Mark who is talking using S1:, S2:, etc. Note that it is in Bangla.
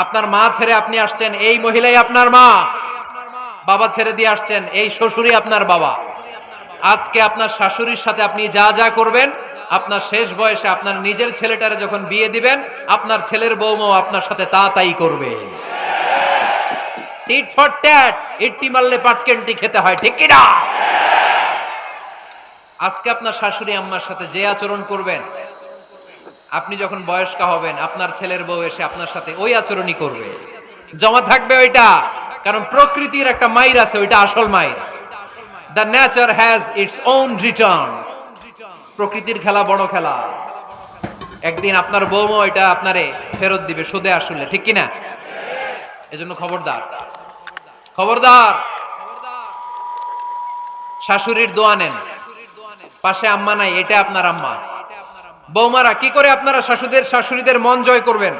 S1: আপনার মা ছেড়ে আপনি আসছেন, এই মহিলাই আপনার মা। বাবা ছেড়ে দিয়ে আসছেন, এই শ্বশুরই আপনার বাবা। আজকে আপনার শাশুড়ির সাথে আপনি যা যা করবেন, আপনার শেষ বয়সে আপনার নিজের ছেলেটারে যখন বিয়ে দিবেন, আপনার ছেলের বৌমাও আপনার সাথে তা তাই করবে। টিট ফর ট্যাট, ইট্টি মারলে পাটকেলটি খেতে হয়, ঠিক কি না? আজকে আপনার শাশুড়ি আম্মার সাথে যে আচরণ করবেন, আপনি যখন বয়স্ক হবেন, আপনার ছেলের বউ এসে আপনার সাথে ওই আচরণই করবে। জমা থাকবে ওইটা, কারণ প্রকৃতির একটা মাইর আছে, ওইটা আসল মাইর। The nature has its own return. প্রকৃতির খেলা বড় খেলা। একদিন আপনার বউমা এটা আপনারে ফেরত দিবে, সুদে আসলে, ঠিক কিনা? এজন্য খবরদার, খবরদার। শাশুড়ির দোয়া নেন, পাশে আম্মা নাই, এটা আপনার আম্মা। বৌমারা কি করে আপনারা শাশুড়িদের মন জয় করবেন?